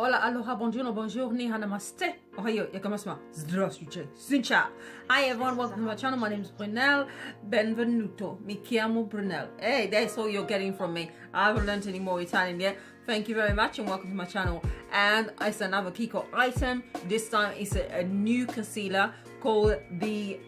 Hola, aloha, buongiorno, buongiorni, namaste, ohayo, yakamashima, zdravствуйте, sincha. Hi everyone, welcome to my channel. My name is Brunel. Benvenuto. Mi chiamo Brunel. Hey, that's all you're getting from me. I haven't learned any more Italian yet. Thank you very much and welcome to my channel. And it's another Kiko item. This time it's a new concealer called the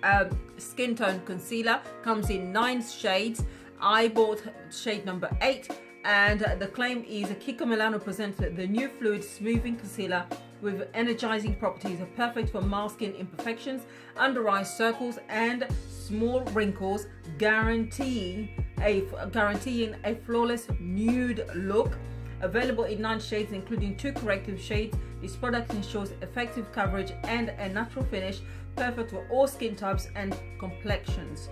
Skin Tone Concealer. Comes in 9 shades. I bought shade number 8. And the claim is Kiko Milano presents the new fluid smoothing concealer with energizing properties, perfect for masking imperfections, under eye circles and small wrinkles, guaranteeing a flawless nude look. Available in 9 shades, including 2 corrective shades. This product ensures effective coverage and a natural finish, perfect for all skin types and complexions.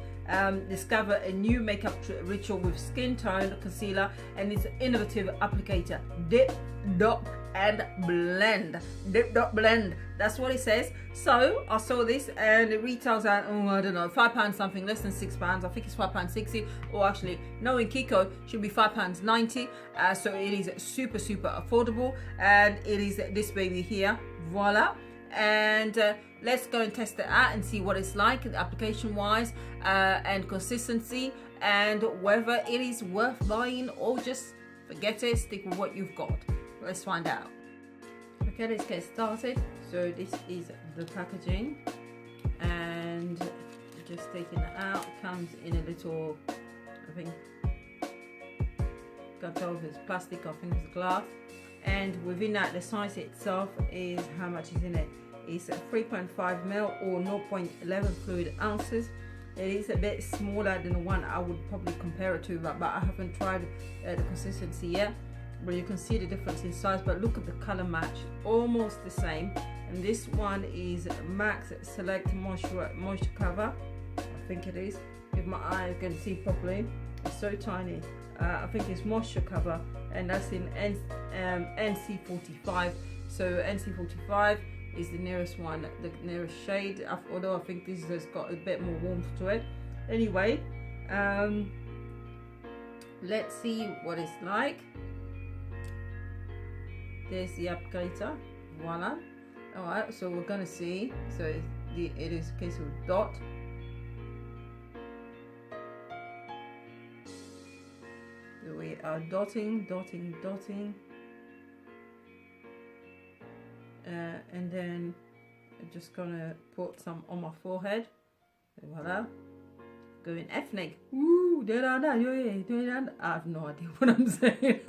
Discover a new makeup ritual with Skin Tone Concealer and its innovative applicator. Dip, dot, and blend. Dip, dot, blend. That's what it says. So I saw this and it retails at, I don't know, £5 something, less than £6. I think it's £5.60, or actually, knowing Kiko, should be £5.90. So it is super affordable, and it is this baby here. Voila. And let's go and test it out and see what it's like application wise and consistency, and whether it is worth buying or just forget it, stick with what you've got. Let's find out. Okay, let's get started. So this is the packaging, and just taking it out. It comes in a little, I think, can't tell if it's plastic, I think it's glass. And within that, the size itself is how much is in it. It's 3.5 ml or 0.11 fluid ounces. It is a bit smaller than the one I would probably compare it to, but I haven't tried the consistency yet. But you can see the difference in size. But look at the color match, almost the same. And this one is Max Select Moisture Cover. I think it is. If my eyes can see properly, it's so tiny. I think it's moisture cover, and that's in NC45. So NC45 is the nearest one, the nearest shade, although I think this has got a bit more warmth to it. Anyway, let's see what it's like. There's the applicator. Voila. Alright, so we're gonna see. So it is a case of dot. We are dotting, and then I'm just gonna put some on my forehead. Voila. Going ethnic. Woo! I have no idea what I'm saying.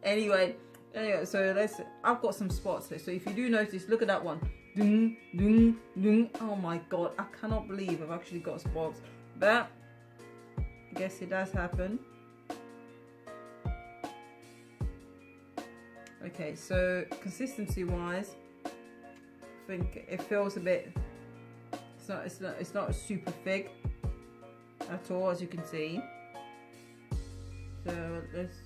Anyway, so I've got some spots there. So if you do notice, look at that one. Dung, dung, dung. Oh my god, I cannot believe I've actually got spots. But I guess it does happen. Okay, so consistency wise, I think it feels a bit, it's not super thick at all, as you can see. So let's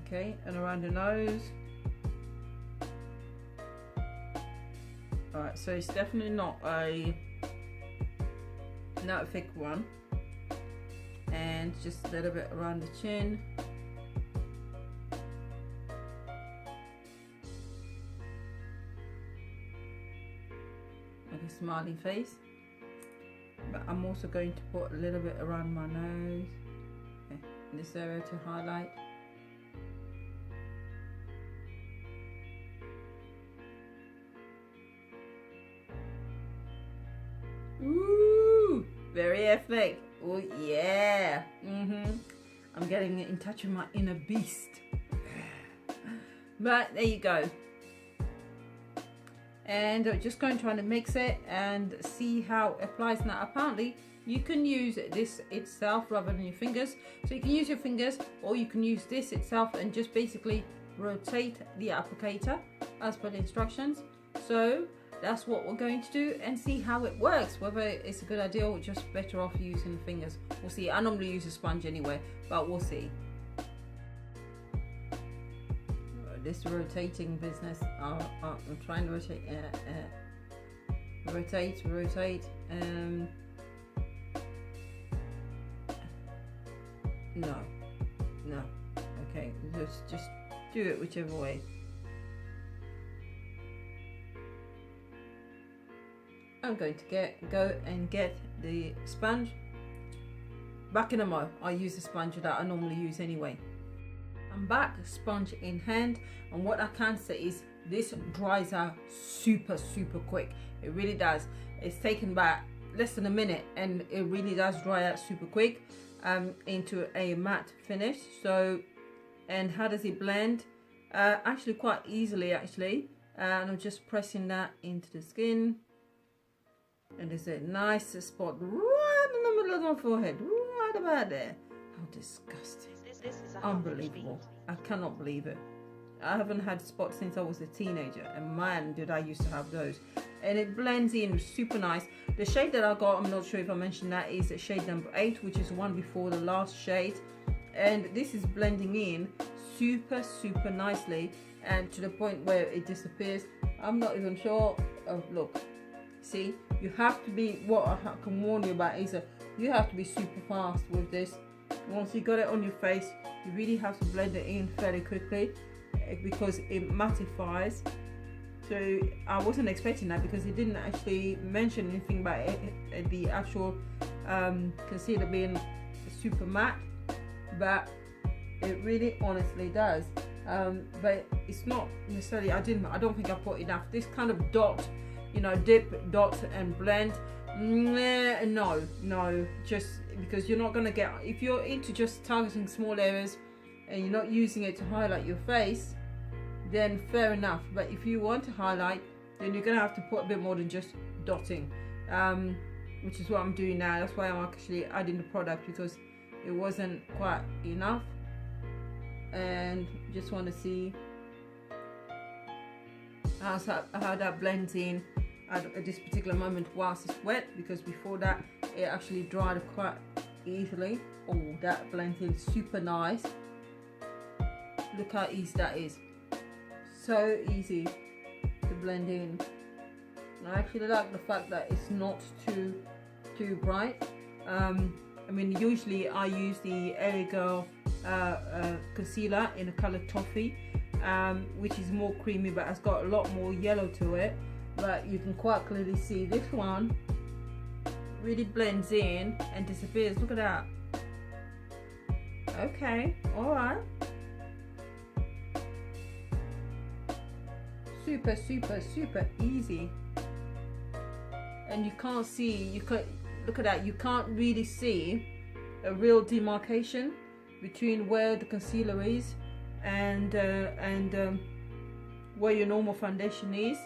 okay, and around the nose. Alright, so it's definitely not a thick one, and just a little bit around the chin. Like a smiley face. But I'm also going to put a little bit around my nose, okay, in this area to highlight. Ooh, very ethnic. Oh yeah. I'm getting in touch with my inner beast. But there you go. And I'm just going to try to mix it and see how it applies. Now apparently you can use this itself rather than your fingers. So you can use your fingers, or you can use this itself and just basically rotate the applicator as per the instructions. So that's what we're going to do and see how it works, whether it's a good idea or just better off using the fingers. We'll see. I normally use a sponge anyway, but we'll see. This rotating business, I'm trying to rotate, No. Okay, just do it whichever way. I'm going to go and get the sponge. Back in a mo, I use the sponge that I normally use anyway. I'm back, sponge in hand, and what I can say is this dries out super quick. It really does. It's taken about less than a minute, and it really does dry out super quick into a matte finish. So, and how does it blend? Actually quite easily actually, and I'm just pressing that into the skin, and there's a nice spot right in the middle of my forehead, right about there. How disgusting. This is unbelievable. I cannot believe it. I haven't had spots since I was a teenager, and man did I used to have those. And it blends in super nice. The shade that I got, I'm not sure if I mentioned that, is shade number 8, which is one before the last shade, and this is blending in super nicely, and to the point where it disappears. I'm not even sure of, look, see, you have to be, what I can warn you about is that you have to be super fast with this. Once you got it on your face, you really have to blend it in fairly quickly because it mattifies. So I wasn't expecting that because it didn't actually mention anything about it, the actual concealer being super matte, but it really honestly does. But it's not necessarily, I don't think I put enough. This kind of dot, you know, dip, dot and blend, no, just because you're not going to get, if you're into just targeting small areas and you're not using it to highlight your face, then fair enough. But if you want to highlight, then you're going to have to put a bit more than just dotting, which is what I'm doing now. That's why I'm actually adding the product, because it wasn't quite enough, and just want to see how that blends in at this particular moment whilst it's wet, because before that it actually dried quite easily. Oh, that blends in super nice. Look how easy that is. So easy to blend in. I actually like the fact that it's not too bright. I mean, usually I use the LA Girl concealer in the color Toffee, which is more creamy but has got a lot more yellow to it. But you can quite clearly see this one really blends in and disappears. Look at that. Okay, all right. Super easy. And you can't see, look at that, you can't really see a real demarcation between where the concealer is and where your normal foundation is.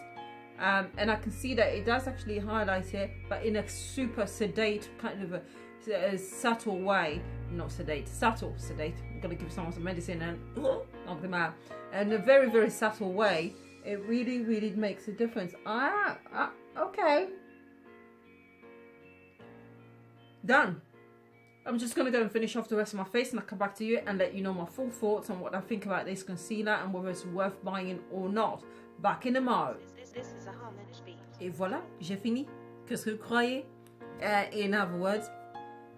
And I can see that it does actually highlight it, but in a super sedate kind of a subtle way. Not sedate, subtle, sedate. I'm gonna give someone some medicine and knock them out. And a very subtle way. It really makes a difference. Okay. Done. I'm just gonna go and finish off the rest of my face, and I'll come back to you and let you know my full thoughts on what I think about this concealer and whether it's worth buying or not. Back in a mo. This is a harmonic beat. Et voilà, j'ai fini. Qu'est-ce que vous croyez? In other words,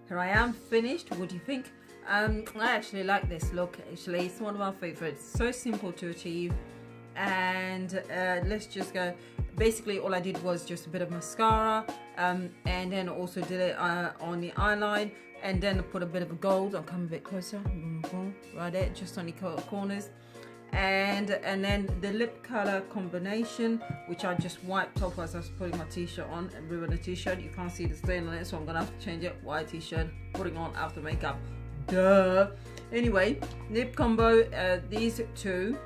here I am, finished. What do you think? I actually like this look. Actually, it's one of my favorites. So simple to achieve. And let's just go. Basically, all I did was just a bit of mascara, and then also did it on the eyeline, and then I put a bit of a gold. I'll come a bit closer, right there, just on the corners. And then the lip color combination, which I just wiped off as I was putting my t-shirt on and ruined the t-shirt. You can't see the stain on it, so I'm gonna have to change it. White t-shirt, putting on after makeup. Duh. Anyway, lip combo, these two,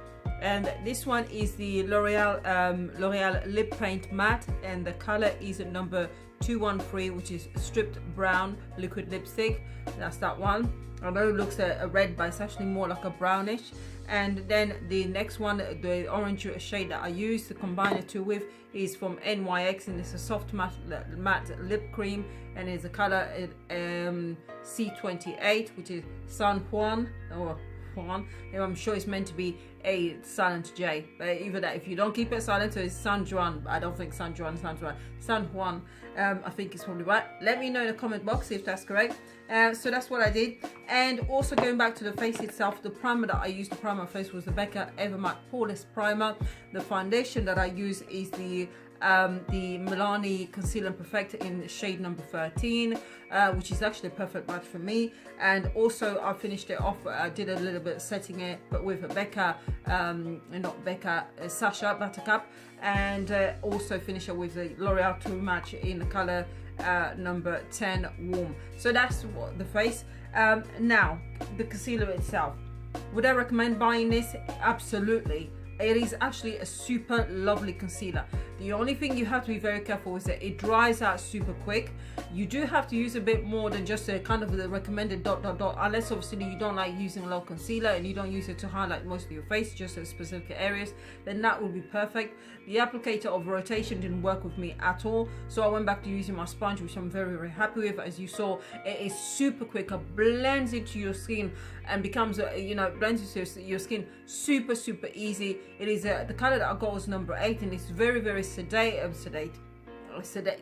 and this one is the L'Oreal Lip Paint Matte, and the color is number 213, which is stripped brown liquid lipstick. That's that one. I know it looks a red, but it's actually more like a brownish. And then the next one, the orange shade that I used to combine the two with, is from NYX, and it's a soft matte lip cream, and it's a color C28, which is San Juan, or Juan. And I'm sure it's meant to be a silent J, but either that, if you don't keep it silent, so it's San Juan. I don't think San Juan sounds right. San Juan, I think it's probably right. Let me know in the comment box if that's correct. So that's what I did. And also going back to the face itself, the primer that I used to prime my face was the Becca Evermatte Poreless Primer. The foundation that I use is the Milani Conceal and Perfect in shade number 13, which is actually a perfect match for me. And also I finished it off, I did a little bit setting it, but with a Becca, Sacha Buttercup, and also finish it with the L'Oreal True Match in the color number 10 Warm. So that's what the face. Now the concealer itself, would I recommend buying this? Absolutely. It is actually a super lovely concealer. The only thing you have to be very careful is that it dries out super quick. You do have to use a bit more than just a kind of the recommended ... unless obviously you don't like using a lot of concealer and you don't use it to highlight most of your face, just in specific areas, then that would be perfect. The applicator of rotation didn't work with me at all, so I went back to using my sponge, which I'm very, very happy with. As you saw, it is super quick. It blends into your skin and becomes, blends into your skin super, super easy. It is the color that I got was number 8, and it's very, very sedate.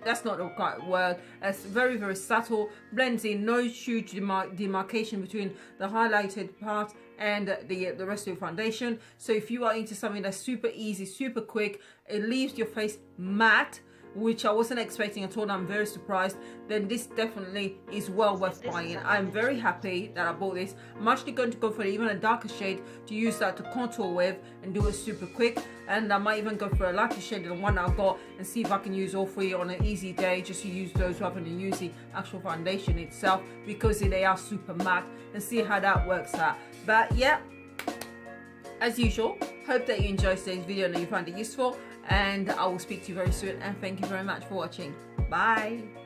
That's not the right word. It's very, very subtle, blends in, no huge demarcation between the highlighted part and the rest of your foundation. So if you are into something that's super easy, super quick, it leaves your face matte, which I wasn't expecting at all. I'm very surprised. Then this definitely is well worth buying. I'm very happy that I bought this. I'm actually going to go for even a darker shade to use that to contour with and do it super quick. And I might even go for a lighter shade than the one I've got and see if I can use all three on an easy day, just to use those rather than use the actual foundation itself, because they are super matte, and see how that works out. But yeah, as usual, hope that you enjoyed today's video and that you found it useful, and I will speak to you very soon, and thank you very much for watching. Bye.